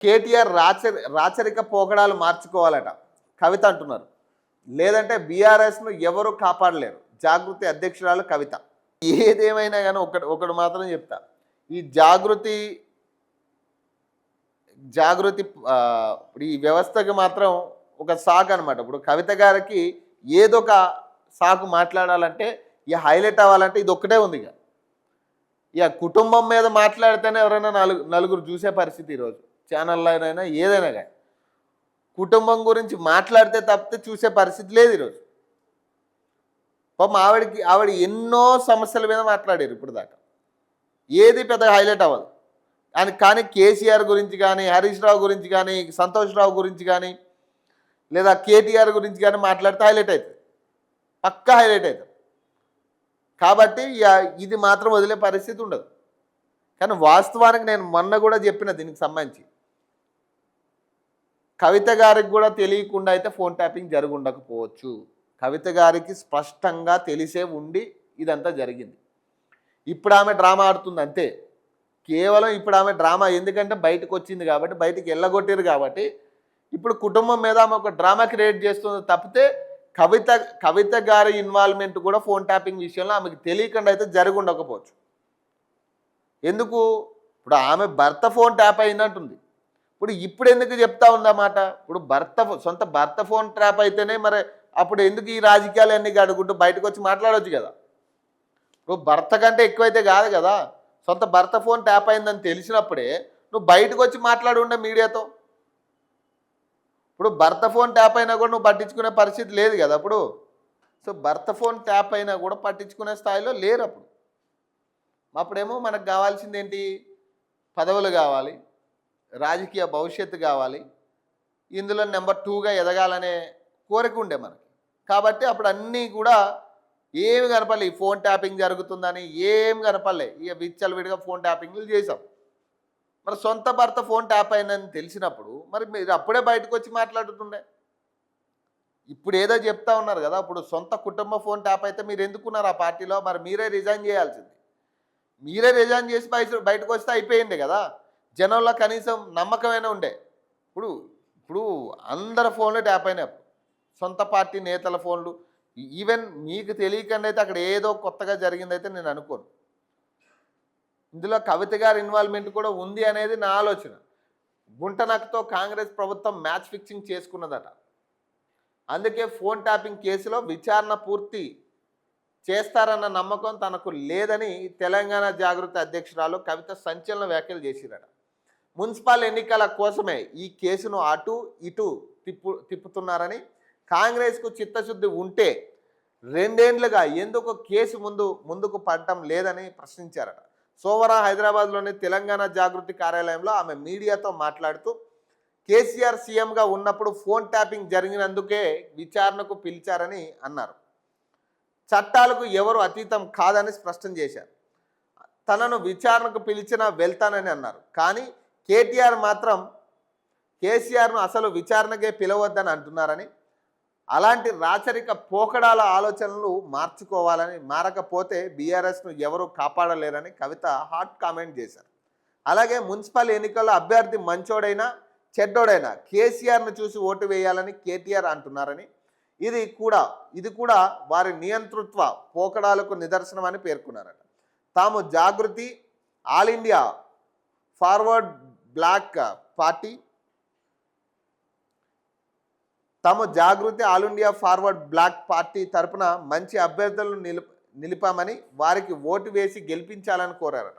కేటీఆర్ రాచరిక పోకడాలు మార్చుకోవాలట కవిత అంటున్నారు. లేదంటే బీఆర్ఎస్ను ఎవరు కాపాడలేరు. జాగృతి అధ్యక్షురాలు కవిత. ఏదేమైనా కానీ ఒకటి మాత్రం చెప్తా. ఈ జాగృతి ఇప్పుడు ఈ వ్యవస్థకి మాత్రం ఒక సాకు అనమాట. ఇప్పుడు కవిత గారికి ఏదో ఒక సాకు మాట్లాడాలంటే హైలైట్ అవ్వాలంటే ఇది ఒక్కటే ఉంది. ఇక కుటుంబం మీద మాట్లాడితేనే ఎవరైనా నలుగురు చూసే పరిస్థితి ఈరోజు ఛానల్లోనైనా ఏదైనా కానీ. కుటుంబం గురించి మాట్లాడితే తప్పితే చూసే పరిస్థితి లేదు ఈరోజు. పాపం ఆవిడ ఎన్నో సమస్యల మీద మాట్లాడారు ఇప్పుడు దాకా. ఏది పెద్దగా హైలైట్ అవ్వదు. కానీ కేసీఆర్ గురించి కానీ, హరీష్ రావు గురించి కానీ, సంతోష్ రావు గురించి కానీ, లేదా కేటీఆర్ గురించి కానీ మాట్లాడితే హైలైట్ అవుతుంది, పక్కా హైలైట్ అవుతుంది. కాబట్టి ఇది మాత్రం వదిలే పరిస్థితి ఉండదు. కానీ వాస్తవానికి నేను మొన్న కూడా చెప్పిన దీనికి సంబంధించి కవిత గారికి కూడా తెలియకుండా అయితే ఫోన్ ట్యాపింగ్ జరిగి ఉండకపోవచ్చు. కవిత గారికి స్పష్టంగా తెలిసే ఉండి ఇదంతా జరిగింది. ఇప్పుడు ఆమె డ్రామా ఆడుతుంది అంతే. కేవలం ఇప్పుడు ఆమె డ్రామా ఎందుకంటే బయటకు వచ్చింది కాబట్టి, బయటికి వెళ్ళగొట్టారు కాబట్టి ఇప్పుడు కుటుంబం మీద ఆమె ఒక డ్రామా క్రియేట్ చేస్తుంది తప్పితే కవిత గారి ఇన్వాల్వ్మెంట్ కూడా ఫోన్ ట్యాపింగ్ విషయంలో ఆమెకు తెలియకుండా అయితే జరిగి ఉండకపోవచ్చు. ఎందుకు? ఇప్పుడు ఆమె భర్త ఫోన్ ట్యాప్ అయినట్టుంది. ఇప్పుడు ఎందుకు చెప్తా ఉందన్నమాట. ఇప్పుడు సొంత భర్త ఫోన్ ట్యాప్ అయితేనే మరి అప్పుడు ఎందుకు ఈ రాజకీయాలు అన్నీ అడుగుంటూ బయటకు వచ్చి మాట్లాడవచ్చు కదా. ఇప్పుడు భర్త కంటే ఎక్కువైతే కాదు కదా. సొంత భర్త ఫోన్ ట్యాప్ అయిందని తెలిసినప్పుడే నువ్వు బయటకు వచ్చి మాట్లాడుండే మీడియాతో. ఇప్పుడు భర్త ఫోన్ ట్యాప్ అయినా కూడా నువ్వు పట్టించుకునే పరిస్థితి లేదు కదా అప్పుడు. సో భర్త ఫోన్ ట్యాప్ అయినా కూడా పట్టించుకునే స్థాయిలో లేరు అప్పుడు. అప్పుడేమో మనకు కావాల్సింది ఏంటి? పదవులు కావాలి, రాజకీయ భవిష్యత్తు కావాలి, ఇందులో నెంబర్ 2గా ఎదగాలనే కోరిక ఉండే మనకి. కాబట్టి అప్పుడు అన్నీ కూడా ఏమి కనపడలే. ఈ ఫోన్ ట్యాపింగ్ జరుగుతుందని ఏం కనపడలే. ఇక విచ్చలవిడిగా ఫోన్ ట్యాపింగ్లు చేసాం. మరి సొంత భర్త ఫోన్ ట్యాప్ అయిందని తెలిసినప్పుడు మరి మీరు అప్పుడే బయటకు వచ్చి మాట్లాడుతుండే. ఇప్పుడు ఏదో చెప్తా ఉన్నారు కదా. అప్పుడు సొంత కుటుంబ ఫోన్ ట్యాప్ అయితే మీరు ఎందుకున్నారు ఆ పార్టీలో? మరి మీరే రిజైన్ చేయాల్సింది. మీరే రిజైన్ చేసి బయటకు వస్తే అయిపోయింది కదా. జనంలో కనీసం నమ్మకమైనా ఉండే. ఇప్పుడు అందరి ఫోన్లు ట్యాప్ అయినాయి. సొంత పార్టీ నేతల ఫోన్లు. ఈవెన్ మీకు తెలియకుండా అయితే అక్కడ ఏదో కొత్తగా జరిగిందైతే నేను అనుకోను. ఇందులో కవిత గారి ఇన్వాల్వ్మెంట్ కూడా ఉంది అనేది నా ఆలోచన. గుంటనక్కతో కాంగ్రెస్ ప్రభుత్వం మ్యాచ్ ఫిక్సింగ్ చేసుకున్నదట. అందుకే ఫోన్ ట్యాపింగ్ కేసులో విచారణ పూర్తి చేస్తారన్న నమ్మకం తనకు లేదని తెలంగాణ జాగృతి అధ్యక్షురాలు కవిత సంచలన వ్యాఖ్యలు చేసిరట. మున్సిపల్ ఎన్నికల కోసమే ఈ కేసును అటు ఇటు తిప్పుతున్నారని, కాంగ్రెస్కు చిత్తశుద్ధి ఉంటే 2 ఏళ్లుగా ఎందుకు కేసు ముందుకు పడటం లేదని ప్రశ్నించారట. సోమవారం హైదరాబాద్లోని తెలంగాణ జాగృతి కార్యాలయంలో ఆమె మీడియాతో మాట్లాడుతూ కేసీఆర్ సీఎంగా ఉన్నప్పుడు ఫోన్ ట్యాపింగ్ జరిగినందుకే విచారణకు పిలిచారని అన్నారు. చట్టాలకు ఎవరు అతీతం కాదని స్పష్టం చేశారు. తనను విచారణకు పిలిచినా వెళ్తానని అన్నారు. కానీ కేటీఆర్ మాత్రం కేసీఆర్ను అసలు విచారణకే పిలవద్దని అంటున్నారని, అలాంటి రాచరిక పోకడాల ఆలోచనలు మార్చుకోవాలని, మారకపోతే బీఆర్ఎస్ను ఎవరూ కాపాడలేరని కవిత హాట్ కామెంట్ చేశారు. అలాగే మున్సిపల్ ఎన్నికల్లో అభ్యర్థి మంచోడైనా చెడ్డోడైనా కేసీఆర్ను చూసి ఓటు వేయాలని కేటీఆర్ అంటున్నారని, ఇది కూడా వారి నియంతృత్వ పోకడాలకు నిదర్శనమని పేర్కొన్నారట. తాము Jagruthi all India forward bloc party తరపున మంచి అభ్యర్థులను నిలిపామని, వారికి ఓటు వేసి గెలిపించాలని కోరారట.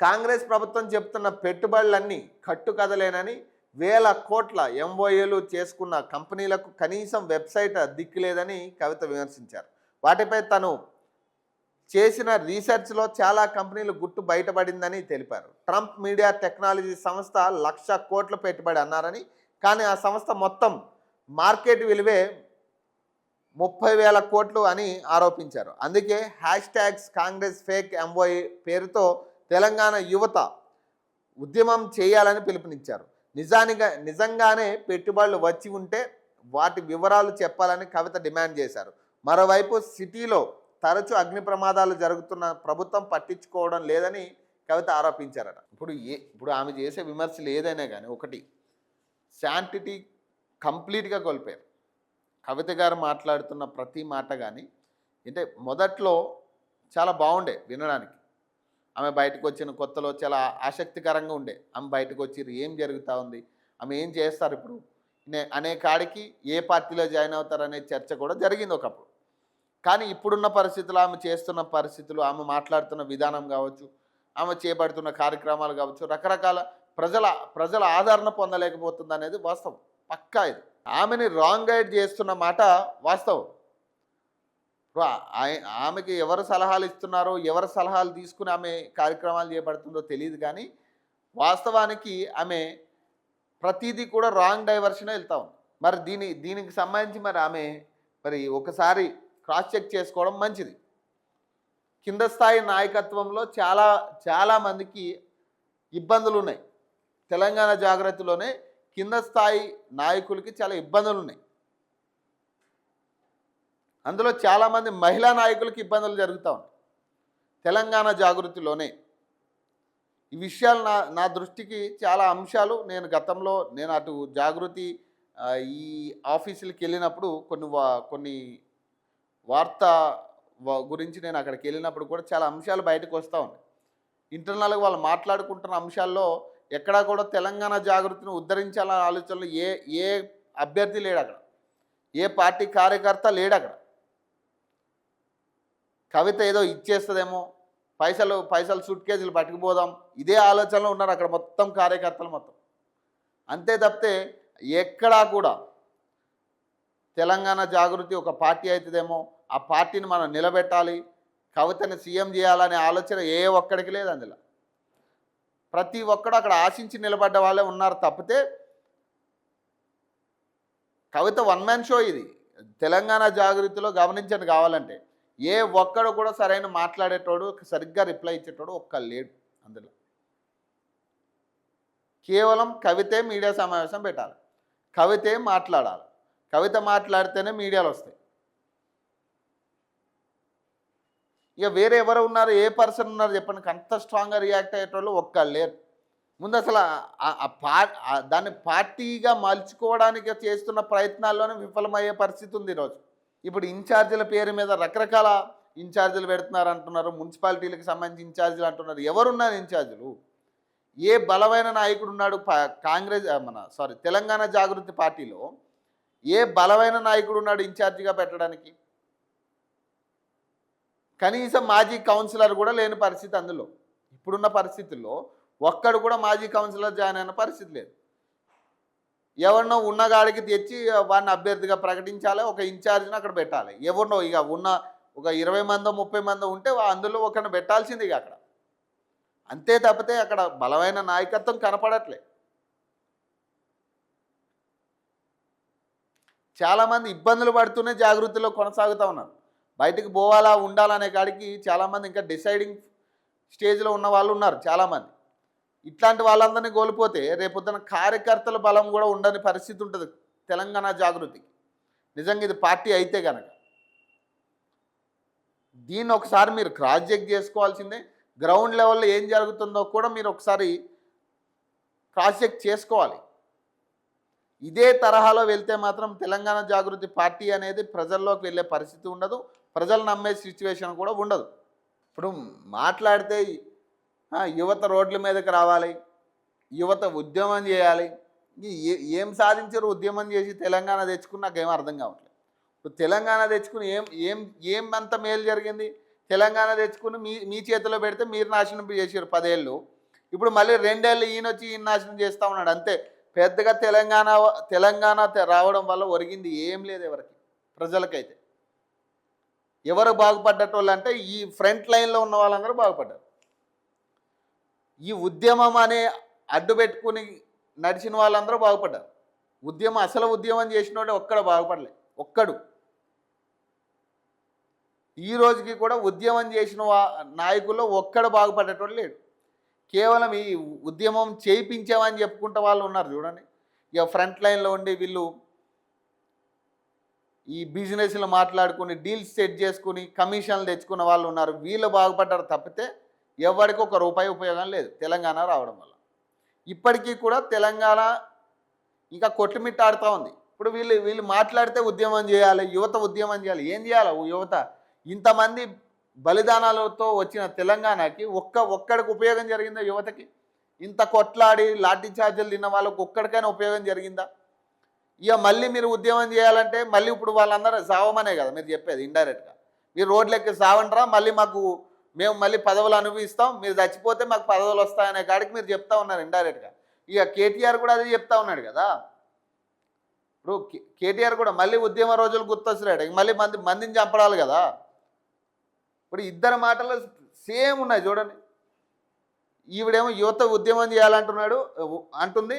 కాంగ్రెస్ ప్రభుత్వం చెప్తున్న పెట్టుబడులన్నీ కట్టుకదలేనని, వేల కోట్ల ఎంఓఏలు చేసుకున్న కంపెనీలకు కనీసం వెబ్సైట్ దిక్కులేదని కవిత విమర్శించారు. వాటిపై తను చేసిన రీసెర్చ్లో చాలా కంపెనీలు గుట్టు బయటపడిందని తెలిపారు. ట్రంప్ మీడియా టెక్నాలజీ సంస్థ 1,00,000 కోట్ల పెట్టుబడి అన్నారని, కానీ ఆ సంస్థ మొత్తం మార్కెట్ విలువే 30,000 కోట్లు అని ఆరోపించారు. అందుకే #కాంగ్రెస్ ఫేక్ ఎంఓఏ పేరుతో తెలంగాణ యువత ఉద్యమం చేయాలని పిలుపునిచ్చారు. నిజంగానే పెట్టుబడులు వచ్చి ఉంటే వాటి వివరాలు చెప్పాలని కవిత డిమాండ్ చేశారు. మరోవైపు సిటీలో తరచూ అగ్ని ప్రమాదాలు జరుగుతున్న ప్రభుత్వం పట్టించుకోవడం లేదని కవిత ఆరోపించారట. ఇప్పుడు ఆమె చేసే విమర్శలు ఏదైనా కానీ ఒకటి శాంటిటీ కంప్లీట్గా కోల్పోయారు. కవిత గారు మాట్లాడుతున్న ప్రతి మాట కానీ అంటే మొదట్లో చాలా బాగుండే వినడానికి. ఆమె బయటకు వచ్చిన కొత్తలో చాలా ఆసక్తికరంగా ఉండే. ఆమె బయటకు వచ్చి ఏం జరుగుతూ ఉంది, ఆమె ఏం చేస్తారు ఇప్పుడు అనే కాడికి ఏ పార్టీలో జాయిన్ అవుతారనే చర్చ కూడా జరిగింది ఒకప్పుడు. కానీ ఇప్పుడున్న పరిస్థితులు, ఆమె చేస్తున్న పరిస్థితులు, ఆమె మాట్లాడుతున్న విధానం కావచ్చు, ఆమె చేపడుతున్న కార్యక్రమాలు కావచ్చు, రకరకాల ప్రజల ఆదరణ పొందలేకపోతుంది అనేది వాస్తవం. పక్కా ఇది. ఆమెని రాంగ్ గైడ్ చేస్తున్న మాట వాస్తవం. ఆమెకి ఎవరు సలహాలు ఇస్తున్నారో, ఎవరు సలహాలు తీసుకుని ఆమె కార్యక్రమాలు చేపడుతుందో తెలియదు. కానీ వాస్తవానికి ఆమె ప్రతిదీ కూడా రాంగ్ డైవర్షన్ వెళ్తా ఉంది. మరి దీనికి సంబంధించి మరి ఒకసారి క్రాస్ చెక్ చేసుకోవడం మంచిది. కింద స్థాయి నాయకత్వంలో చాలామందికి ఇబ్బందులు ఉన్నాయి. తెలంగాణ జాగృతిలోనే కింద స్థాయి నాయకులకి చాలా ఇబ్బందులు ఉన్నాయి. అందులో చాలామంది మహిళా నాయకులకి ఇబ్బందులు జరుగుతూ ఉన్నాయి. తెలంగాణ జాగృతిలోనే ఈ విషయాలు నా దృష్టికి చాలా అంశాలు గతంలో నేను అటు జాగృతి ఈ ఆఫీసులకి వెళ్ళినప్పుడు కొన్ని వార్త గురించి నేను అక్కడికి వెళ్ళినప్పుడు కూడా చాలా అంశాలు బయటకు వస్తూ ఉన్నాయి. ఇంటర్నల్గా వాళ్ళు మాట్లాడుకుంటున్న అంశాల్లో ఎక్కడా కూడా తెలంగాణ జాగృతిని ఉద్ధరించాలనే ఆలోచనలు ఏ అభ్యర్థి లేడు అక్కడ, ఏ పార్టీ కార్యకర్త లేడు అక్కడ. కవిత ఏదో ఇచ్చేస్తుందేమో, పైసలు సూట్ కేజీలు పట్టుకుపోదాం, ఇదే ఆలోచనలో ఉన్నారు అక్కడ మొత్తం కార్యకర్తలు మొత్తం. అంతే తప్పితే ఎక్కడా కూడా తెలంగాణ జాగృతి ఒక పార్టీ అవుతుందేమో, ఆ పార్టీని మనం నిలబెట్టాలి, కవితని సీఎం చేయాలనే ఆలోచన ఏ ఒక్కడికి లేదు. అందులో ప్రతి ఒక్కడు అక్కడ ఆశించి నిలబడ్డ వాళ్ళే ఉన్నారు తప్పితే కవిత వన్ మ్యాన్ షో ఇది. తెలంగాణ జాగృతిలో గమనించండి కావాలంటే, ఏ ఒక్కడు కూడా సరైన మాట్లాడేటోడు, సరిగ్గా రిప్లై ఇచ్చేటోడు ఒక్క లేడు. అందులో కేవలం కవితే మీడియా సమావేశం పెట్టాలి, కవితే మాట్లాడాలి, కవిత మాట్లాడితేనే మీడియాలో వస్తాయి. ఇక వేరే ఎవరు ఉన్నారు, ఏ పర్సన్ ఉన్నారు చెప్పండి అంత స్ట్రాంగ్గా రియాక్ట్ అయ్యేటోళ్ళు ఒక్కళ్ళు లేరు. ముందు అసలు దాన్ని పార్టీగా మలుచుకోవడానికి చేస్తున్న ప్రయత్నాల్లోనే విఫలమయ్యే పరిస్థితి ఉంది ఈరోజు. ఇప్పుడు ఇన్ఛార్జీల పేరు మీద రకరకాల ఇన్ఛార్జీలు పెడుతున్నారు అంటున్నారు, మున్సిపాలిటీలకు సంబంధించి ఇన్ఛార్జీలు అంటున్నారు. ఎవరున్నారు ఇన్ఛార్జీలు? ఏ బలమైన నాయకుడు ఉన్నాడు తెలంగాణ జాగృతి పార్టీలో ఏ బలమైన నాయకుడు ఉన్నాడు ఇన్ఛార్జిగా పెట్టడానికి? కనీసం మాజీ కౌన్సిలర్ కూడా లేని పరిస్థితి. అందులో ఇప్పుడున్న పరిస్థితుల్లో ఒక్కడు కూడా మాజీ కౌన్సిలర్ జాయిన్ అయిన పరిస్థితి లేదు. ఎవరినో ఉన్నగాడికి తెచ్చి వాడిని అభ్యర్థిగా ప్రకటించాలి, ఒక ఇన్ఛార్జిని అక్కడ పెట్టాలి. ఎవరినో ఇక ఉన్న ఒక 20 మందో 30 మందో ఉంటే అందులో ఒకరిని పెట్టాల్సింది ఇక అక్కడ. అంతే తప్పితే అక్కడ బలమైన నాయకత్వం కనపడట్లే. చాలామంది ఇబ్బందులు పడుతూనే జాగృతిలో కొనసాగుతూ ఉన్నారు. బయటకు పోవాలా ఉండాలనే కాడికి చాలామంది ఇంకా డిసైడింగ్ స్టేజ్లో ఉన్న వాళ్ళు ఉన్నారు చాలామంది. ఇట్లాంటి వాళ్ళందరినీ కోల్పోతే రేపొద్దున కార్యకర్తల బలం కూడా ఉండని పరిస్థితి ఉంటుంది తెలంగాణ జాగృతికి. నిజంగా ఇది పార్టీ అయితే కనుక దీన్ని ఒకసారి మీరు క్రాస్ చెక్ చేసుకోవాల్సిందే. గ్రౌండ్ లెవెల్లో ఏం జరుగుతుందో కూడా మీరు ఒకసారి క్రాస్ చెక్ చేసుకోవాలి. ఇదే తరహాలో వెళ్తే మాత్రం తెలంగాణ జాగృతి పార్టీ అనేది ప్రజల్లోకి వెళ్ళే పరిస్థితి ఉండదు, ప్రజలు నమ్మే సిచ్యువేషన్ కూడా ఉండదు. ఇప్పుడు మాట్లాడితే యువత రోడ్ల మీదకి రావాలి, యువత ఉద్యమం చేయాలి. ఏం సాధించారు ఉద్యమం చేసి తెలంగాణ తెచ్చుకుని నాకేం అర్థం కావట్లేదు. ఇప్పుడు తెలంగాణ తెచ్చుకుని ఏం అంత మేలు జరిగింది? తెలంగాణ తెచ్చుకుని మీ చేతిలో పెడితే మీరు నాశనం చేసారు 10 ఏళ్ళు. ఇప్పుడు మళ్ళీ 2 ఏళ్ళు ఈయన నాశనం చేస్తూ ఉన్నాడు. అంతే. పెద్దగా తెలంగాణ రావడం వల్ల ఒరిగింది ఏం లేదు ఎవరికి, ప్రజలకైతే. ఎవరు బాగుపడ్డటోళ్ళు అంటే ఈ ఫ్రంట్ లైన్లో ఉన్న వాళ్ళందరూ బాగుపడ్డారు. ఈ ఉద్యమం అనే అడ్డు పెట్టుకుని నడిచిన వాళ్ళందరూ బాగుపడ్డారు. అసలు ఉద్యమం చేసినోడే ఒక్కడు బాగుపడలే, ఒక్కడు. ఈ రోజుకి కూడా ఉద్యమం చేసిన నాయకుల్లో ఒక్కడు బాగుపడేటోడు లేడు. కేవలం ఈ ఉద్యమం చేయించామని చెప్పుకుంటే వాళ్ళు ఉన్నారు చూడండి. ఇక ఫ్రంట్ లైన్లో ఉండి వీళ్ళు ఈ బిజినెస్లు మాట్లాడుకుని డీల్స్ సెట్ చేసుకుని కమిషన్లు తెచ్చుకున్న వాళ్ళు ఉన్నారు. వీళ్ళు బాగుపడ్డారు తప్పితే ఎవరికి ఒక రూపాయి ఉపయోగం లేదు తెలంగాణ రావడం వల్ల. ఇప్పటికీ కూడా తెలంగాణ ఇంకా కొట్టుమిట్టాడుతూ ఉంది. ఇప్పుడు వీళ్ళు వీళ్ళు మాట్లాడితే ఉద్యమం చేయాలి, యువత ఉద్యమం చేయాలి. ఏం చేయాలి యువత? ఇంతమంది బలిదానాలతో వచ్చిన తెలంగాణకి ఒక్కడికి ఉపయోగం జరిగిందా యువతకి? ఇంత కొట్లాడి లాఠీ చార్జీలు తిన్న వాళ్ళకి ఒక్కడికైనా ఉపయోగం జరిగిందా? ఇక మళ్ళీ మీరు ఉద్యమం చేయాలంటే మళ్ళీ ఇప్పుడు వాళ్ళందరూ సావమనే కదా మీరు చెప్పేది ఇండైరెక్ట్గా. మీరు రోడ్లెక్కి సావంటారా, మళ్ళీ మేము మళ్ళీ పదవులు అనుభవిస్తాం, మీరు చచ్చిపోతే మాకు పదవులు వస్తాయనే కాడికి మీరు చెప్తా ఉన్నారు ఇండైరెక్ట్గా. ఇక కేటీఆర్ కూడా అదే చెప్తా ఉన్నాడు కదా. ఇప్పుడు కేటీఆర్ కూడా మళ్ళీ ఉద్యమ రోజులు గుర్తొస్తున్నాడు, ఇక మళ్ళీ మందిని చంపడాలి కదా. ఇప్పుడు ఇద్దరు మాటలు సేమ్ ఉన్నాయి చూడండి. ఈవిడేమో యువత ఉద్యమం చేయాలంటున్నాడు అంటుంది,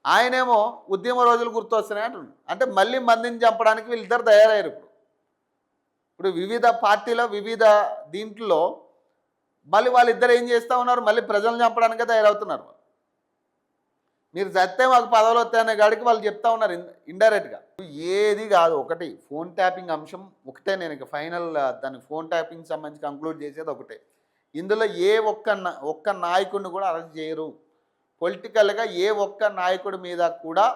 ఆయనేమో ఉద్యమ రోజులు గుర్తొస్తున్నాయి అంటున్నాడు. అంటే మళ్ళీ మందిని చంపడానికి వీళ్ళిద్దరు తయారయ్యారు. ఇప్పుడు వివిధ పార్టీల వివిధ దీంట్లో మళ్ళీ వాళ్ళిద్దరు ఏం చేస్తూ ఉన్నారు, మళ్ళీ ప్రజలను చంపడానికే తయారవుతున్నారు. మీరు చస్తే మాకు పదవులు వస్తాయనే కాడికి వాళ్ళు చెప్తా ఉన్నారు ఇండైరెక్ట్గా. ఏది కాదు, ఒకటి ఫోన్ ట్యాపింగ్ అంశం ఒకటే. నేను ఇక ఫైనల్ దాన్ని ఫోన్ ట్యాపింగ్ సంబంధించి కంక్లూడ్ చేసేది ఒకటే. ఇందులో ఏ ఒక్క నాయకుడిని కూడా అరెస్ట్ చేయరు. పొలిటికల్గా ఏ ఒక్క నాయకుడి మీద కూడా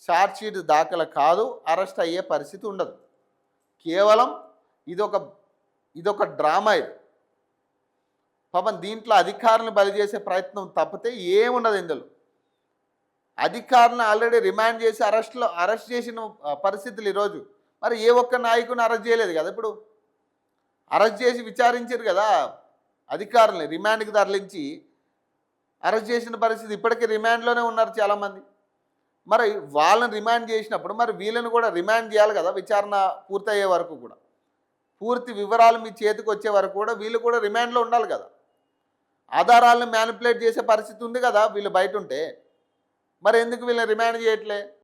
ఛార్జ్షీట్ దాఖలు కాదు, అరెస్ట్ అయ్యే పరిస్థితి ఉండదు. కేవలం ఇదొక డ్రామా. ఇది పాపం దీంట్లో అధికారులను బలి చేసే ప్రయత్నం తప్పితే ఏముండదు. ఇందులో అధికారులను ఆల్రెడీ రిమాండ్ చేసి అరెస్ట్ చేసిన పరిస్థితులు ఈరోజు. మరి ఏ ఒక్క నాయకుని అరెస్ట్ చేయలేదు కదా. ఇప్పుడు అరెస్ట్ చేసి విచారించారు కదా అధికారులని, రిమాండ్కి తరలించి అరెస్ట్ చేసిన పరిస్థితి. ఇప్పటికీ రిమాండ్లోనే ఉన్నారు చాలామంది. మరి వాళ్ళని రిమాండ్ చేసినప్పుడు మరి వీళ్ళని కూడా రిమాండ్ చేయాలి కదా. విచారణ పూర్తయ్యే వరకు కూడా, పూర్తి వివరాలు మీ చేతికి వచ్చే వరకు కూడా వీళ్ళు కూడా రిమాండ్లో ఉండాలి కదా. ఆధారాలను మ్యానిపులేట్ చేసే పరిస్థితి ఉంది కదా వీళ్ళు బయట ఉంటే. మరి ఎందుకు వీళ్ళని రిమాండ్ చేయట్లే?